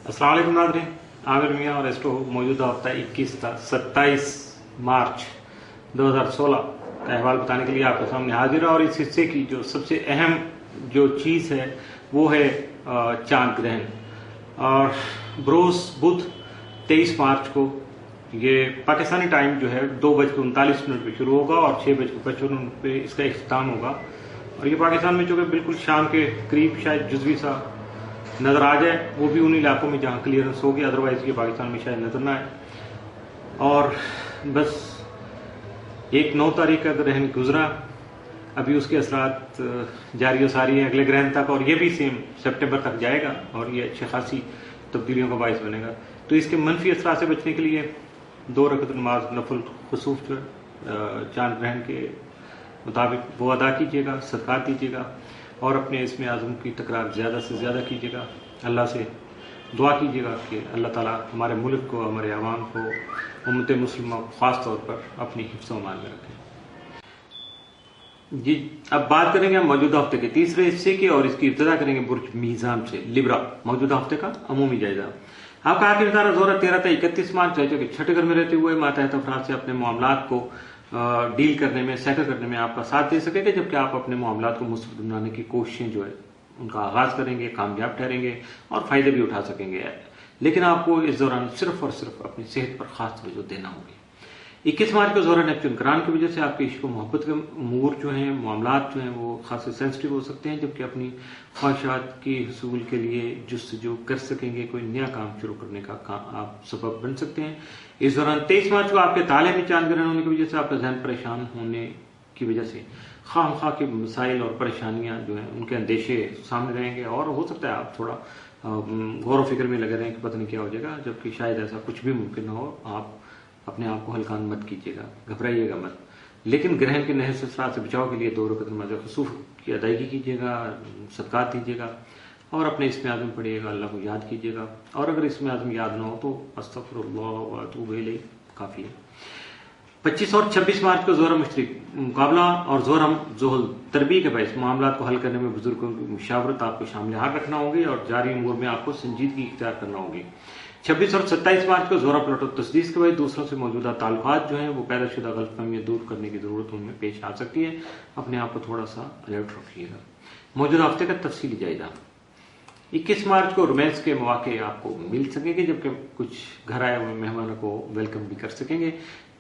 अस्सलाम वालेकुम नाज़रीन, आमिर मियाँ और एस्ट्रो मौजूदा हफ्ता 27 मार्च 2016 का अहवाल बताने के लिए आपके सामने हाजिर है। और इस हिस्से की जो सबसे अहम जो चीज़ है वो है चांद ग्रहण। और बरोज़ बुध 23 मार्च को ये पाकिस्तानी टाइम जो है 2:39 पे शुरू होगा और 6:55 पे इसका इख्तिताम होगा। और ये पाकिस्तान में जो कि बिल्कुल शाम के करीब शायद जुज़वी सा नज़र आ जाए, वो भी उन इलाकों में जहाँ क्लियरेंस होगी, अदरवाइज ये पाकिस्तान में शायद नज़र ना आए। और बस 9 तारीख का ग्रहण गुजरा, अभी उसके असरात जारी सारी है अगले ग्रहण तक, और ये भी सेम सितंबर तक जाएगा और ये अच्छी खासी तब्दीलियों का बायस बनेगा। तो इसके मनफी असरात से बचने के लिए 2 रकअत नमाज नफल खुसूफ जो है चांद ग्रहण के मुताबिक वो अदा कीजिएगा, सदक़ात दीजिएगा और अपने इसमें आज़म की तकरार ज़्यादा से ज़्यादा कीजिएगा। अल्लाह से दुआ कीजिएगा कि अल्लाह ताला हमारे मुल्क को, हमारे अवाम को, उम्मत मुस्लिमा ख़ास तौर पर अपनी हिफ्ज़ व अमान में रखें। जी, अब बात करेंगे हम मौजूदा हफ्ते के तीसरे हिस्से की, और इसकी इब्तिदा करेंगे बुर्ज मीज़ान से, लिब्रा, मौजूदा हफ्ते का अमूमी जायजा। आपका आखिरी इदारा ज़ोरा 13 से 31 मार्च है, जो कि छठे घर में रहते हुए मातहत अफराद से अपने मामलात को डील करने में, सेटल करने में आपका साथ दे सकेंगे, जबकि आप अपने मामलात को मुस्तक़बिल बनाने की कोशिशें जो है उनका आगाज करेंगे, कामयाब ठहरेंगे और फायदे भी उठा सकेंगे। लेकिन आपको इस दौरान सिर्फ और सिर्फ अपनी सेहत पर खास तवज्जो देना होगी। 21 मार्च को ज़ोरा नेपच्यून करान की वजह से आपके इश्क मोहब्बत के अमूर जो हैं, मामलात जो हैं, वो खासे सेंसिटिव हो सकते हैं, जबकि अपनी ख्वाहिशात की हसूल के लिए जुस्तजू कर सकेंगे, कोई नया काम शुरू करने का आप सबब बन सकते हैं। इस दौरान 23 मार्च को आपके ताले में चांद ग्रहण होने की वजह से आपका जहन परेशान होने की वजह से खामखा के मसाइल और परेशानियां जो हैं उनके अंदेशे सामने रहेंगे, और हो सकता है आप थोड़ा गौर फिक्र में लगे रहें कि पता नहीं क्या हो जाएगा, जबकि शायद ऐसा कुछ भी मुमकिन ना हो। आप अपने आप को हल्का मत कीजिएगा, घबराइएगा मत, लेकिन ग्रहण के नहर से बचाव के लिए 2 रकअत नमाज खुसूफ की अदायगी कीजिएगा, सदक़ात दीजिएगा और अपने इसमें आज़म पढ़िएगा, अल्लाह को याद कीजिएगा। और अगर इसमें आज़म याद ना हो तो अस्तग़फिरुल्लाह व अतूबु इलैह काफ़ी है। 25 और 26 मार्च को ज़ोहरा मुश्तरक मुकाबला और ज़ोहरा ज़ोहल तरबी के बायस मामलात को हल करने में बुजुर्गों की मुशावरत आपको शामिल हाल रखना होगी और जारी उमूर में आपको संजीदगी इख्तियार करना होगी। 26 और 27 मार्च को ज़ोहरा प्लॉट और तस्दीस के बाद दूसरों से मौजूदा ताल्लुकात जो हैं वो पैदाशुदा गलतफहमियां दूर करने की ज़रूरत उनमें पेश आ सकती है। अपने आप को थोड़ा सा अलर्ट रखिएगा। मौजूदा हफ्ते का तफसीली जायजा। 21 मार्च को रोमांस के मौके आपको मिल सकेंगे, जबकि कुछ घर आए हुए मेहमानों को वेलकम भी कर सकेंगे।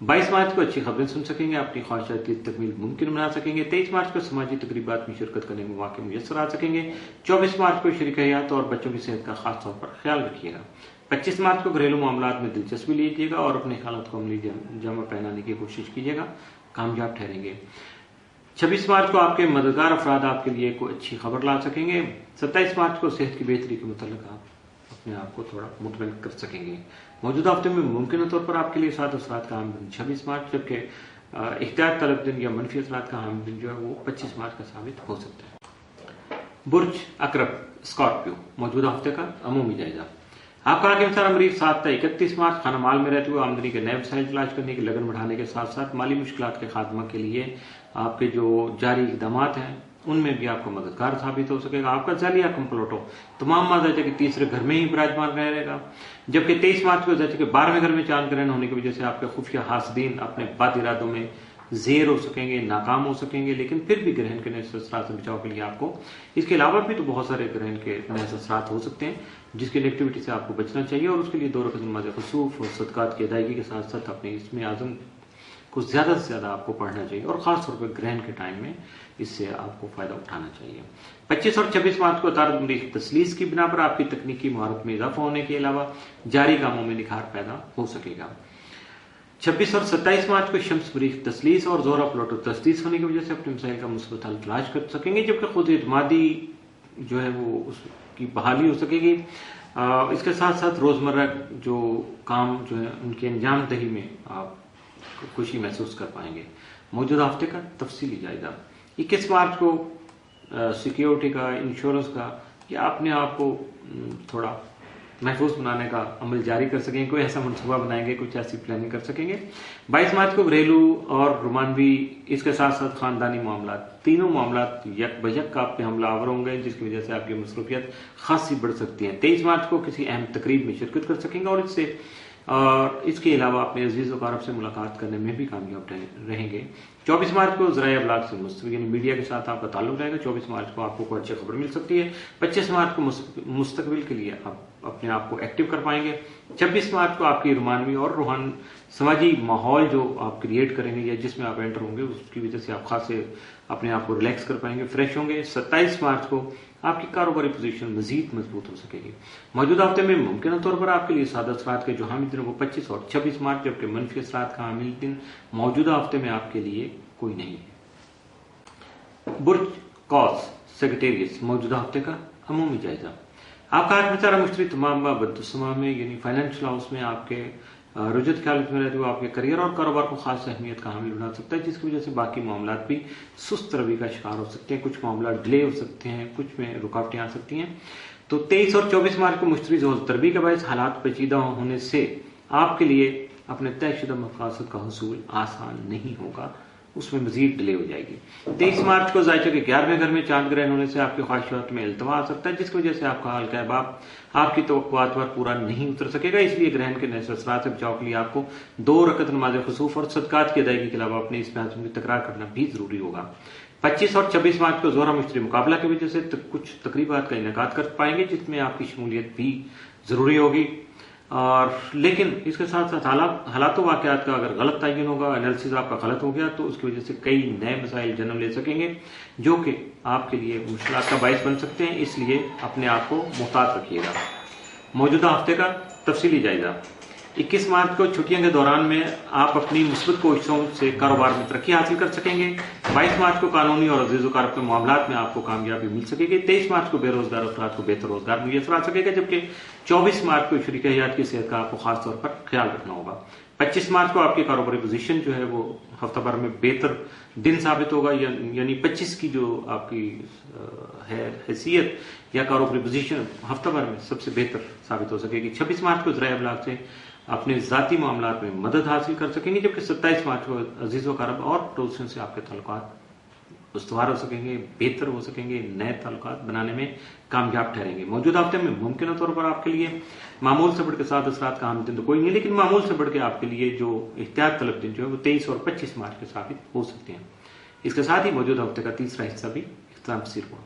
22 मार्च को अच्छी खबरें सुन सकेंगे, अपनी ख्वाहिशात की तकमील मुमकिन बना सकेंगे। 23 मार्च को समाजी तकरीबात में शिरकत करने के मौके मुयस्सर आ सकेंगे। 24 मार्च को शरीक हयात और बच्चों की सेहत का खास तौर पर ख्याल रखिएगा। 25 मार्च को घरेलू मामलात में दिलचस्पी लीजिएगा और अपने हालात को अमली जमा पहनाने की कोशिश कीजिएगा, कामयाब ठहरेंगे। 26 मार्च को आपके मददगार अफराद आपके लिए कोई अच्छी खबर ला सकेंगे। 27 मार्च को सेहत की बेहतरी के मुताल्लिक आप अपने आप को थोड़ा मुतमईन कर सकेंगे। मौजूदा हफ्ते में मुमकिन तौर पर आपके लिए 7 असरात का आम दिन 26 मार्च, जबकि इख्तियार तलब दिन या मनफी असरात का आम दिन जो है वो 25 मार्च का साबित हो सकता है। बुर्ज अकरब स्कॉर्पियो, मौजूदा हफ्ते का अमूमी जायजा। आपका आगे अमरीफ 7 से 31 मार्च खाना माल में रहते हुए आमदनी के नए वसाइल तलाश करने की लगन बढ़ाने के साथ साथ माली मुश्किलात के खात्मा के लिए आपके जो जारी इकदाम हैं उनमें भी आपको मददगार साबित हो सकेगा। आपका जालिया कंप्लोटो तमाम मादाजा के तीसरे घर में ही विराजमान रहेगा, जबकि 23 मार्च को जैसे कि 12वें घर में चांद ग्रहण होने की वजह से आपके खुफिया हासदीन अपने बद इरादों में जेर हो सकेंगे, नाकाम हो सकेंगे। लेकिन फिर भी ग्रहण के नए असरात से बचाव के लिए आपको इसके अलावा भी तो बहुत सारे ग्रहण के नए असरात हो सकते हैं जिसकी नेगेटिविटी से आपको बचना चाहिए, और उसके लिए 2 रकअत नमाज खुसूफ और सदक़ात की अदायगी के साथ साथ अपने इसमें आज़म को ज़्यादा से ज़्यादा आपको पढ़ना चाहिए और ख़ास तौर पर ग्रहण के टाइम में इससे आपको फ़ायदा उठाना चाहिए। 25 और 26 मार्च को तारत मरीख तसलीस की बिना पर आपकी तकनीकी महारत में इजाफा होने के अलावा जारी कामों में निखार पैदा हो सकेगा। 26 और 27 मार्च को शम्स मरीख तसलीस और ज़ोहरा प्लॉट तस्दीस होने की वजह से अपने मसाइल का मुस्बत हल तलाश कर सकेंगे, जबकि खुद एतमादी जो है वो उसकी बहाली हो सकेगी। इसके साथ साथ रोज़मर्रा जो काम जो है उनके अंजाम दही में आप खुशी महसूस कर पाएंगे। मौजूदा हफ्ते का तफसीली जायजा। 21 मार्च को सिक्योरिटी का, इंश्योरेंस का, या अपने आप को थोड़ा महफूज बनाने का अमल जारी कर सकेंगे, कोई ऐसा मनसूबा बनाएंगे, कुछ ऐसी प्लानिंग कर सकेंगे। 22 मार्च को घरेलू और रोमानवी, इसके साथ साथ खानदानी मामला, तीनों मामला यक बयक आप पे हमलावर होंगे, जिसकी वजह से आपकी मसरूफियत खासी बढ़ सकती है। 23 मार्च को किसी अहम तकरीब में शिरकत कर सकेंगे और इसके अलावा अपने अजीज व कारब से मुलाकात करने में भी कामयाब रहेंगे। 24 मार्च को ज़राए अबलाग से मुस्तफ़ी यानी मीडिया के साथ आपका ताल्लुक रहेगा। 24 मार्च को आपको कोई अच्छी खबर मिल सकती है। 25 मार्च को मुस्तकबिल के लिए आप अपने आप को एक्टिव कर पाएंगे। 26 मार्च को आपकी रुमानवी और रूहान समाजी माहौल जो आप क्रिएट करेंगे या जिसमें आप एंटर होंगे, उसकी वजह से आप खासे अपने आप को रिलैक्स कर पाएंगे, फ्रेश होंगे। 27 मार्च को आपकी कारोबारी पोजीशन मजीद मजबूत हो सकेगी। मौजूदा हफ्ते में मुमकिन तौर पर आपके लिए सादा असरात के जो हामिल दिन वो 25 और 26 मार्च, जबकि मनफी असरात का हामिल दिन मौजूदा हफ्ते में आपके लिए कोई नहीं है। बुर्ज कौस सेक्रेटेरियट मौजूदा हफ्ते का अमूमी जायजा। आपका आज बेचारा मुश्तरी तमाम बदसमा में यानी फाइनेंशियल हाउस में आपके रुजत ख्याल में रहते हुए आपके करियर और कारोबार को खास अहमियत का हामिल बना सकता है, जिसकी वजह से बाकी मामला भी सुस्त रवि का शिकार हो सकते हैं। कुछ मामला डिले हो सकते हैं, कुछ में रुकावटें आ सकती हैं। तो 23 और 24 मार्च को मुश्तरी जोर तरबी के बायस हालात पेचीदा होने से आपके लिए अपने तयशुदा मकासद का हसूल आसान नहीं होगा, उसमें मजीद डिले हो जाएगी। 23 मार्च को जायचे के 11वें घर में चांद ग्रहण होने से आपकी ख्वाहिशात में इल्तवा आ सकता है, जिसकी वजह से आपका हल्का अहबाब आपकी तवक्कुआत पर पूरा नहीं उतर सकेगा। इसलिए ग्रहण के नए असरात से बचाव के लिए आपको 2 रकत नमाज खसूफ और सदकात की अदायगी के अलावा अपने इस आज़म की तकरार करना भी जरूरी होगा। 25 और 26 मार्च को जोहरा मुश्तरी मुकाबला की वजह से कुछ तकरीबात का इनेकाद कर पाएंगे, जिसमें आपकी शमूलियत भी जरूरी होगी। और लेकिन इसके साथ साथ हालात वाकयात का अगर गलत तयन होगा, एनालिसिस आपका गलत हो गया, तो उसकी वजह से कई नए मसाइल जन्म ले सकेंगे, जो कि आपके लिए मुश्किलात का बायस बन सकते हैं। इसलिए अपने आप को मुहतात रखिएगा। मौजूदा हफ्ते का तफसीली जायजा। 21 मार्च को छुट्टियों के दौरान में आप अपनी मुस्बत कोशिशों से कारोबार में तरक्की हासिल कर सकेंगे। 22 मार्च को कानूनी और अजीज़ व कारब के मामलात में आपको कामयाबी मिल सकेगी। 23 मार्च को बेरोजगार अफराद को बेहतर रोजगार मुयसर आ सकेगा, जबकि 24 मार्च को शरीक हयात की सेहत का आपको खास तौर पर ख्याल रखना होगा। 25 मार्च को आपकी कारोबारी पोजीशन जो है वो हफ्ता भर में बेहतर दिन साबित होगा, यानी 25 की जो आपकी हैसियत या कारोबारी पोजीशन हफ्ता भर में सबसे बेहतर साबित हो सकेगी। 26 मार्च को ज़राए अबलाग से अपने ज़ाती मामलात में मदद हासिल कर सकेंगे, जबकि 27 मार्च को अजीज़ व कारब और पड़ोसियों से आपके ताल्लुकात उस्तवार हो सकेंगे, बेहतर हो सकेंगे, नए ताल्लुकात बनाने में कामयाब ठहरेंगे। मौजूदा हफ्ते में मुमकिन तौर पर आपके लिए मामूल से बढ़ के 7 असरात का हामिल दिन तो कोई नहीं, लेकिन मामूल से बढ़ के आपके लिए जो एहतियात तलब दिन जो है वो 23 और 25 मार्च के साबित हो सकते हैं। इसके साथ ही मौजूदा हफ्ते का तीसरा हिस्सा भी इख्तिताम पसीर हुआ।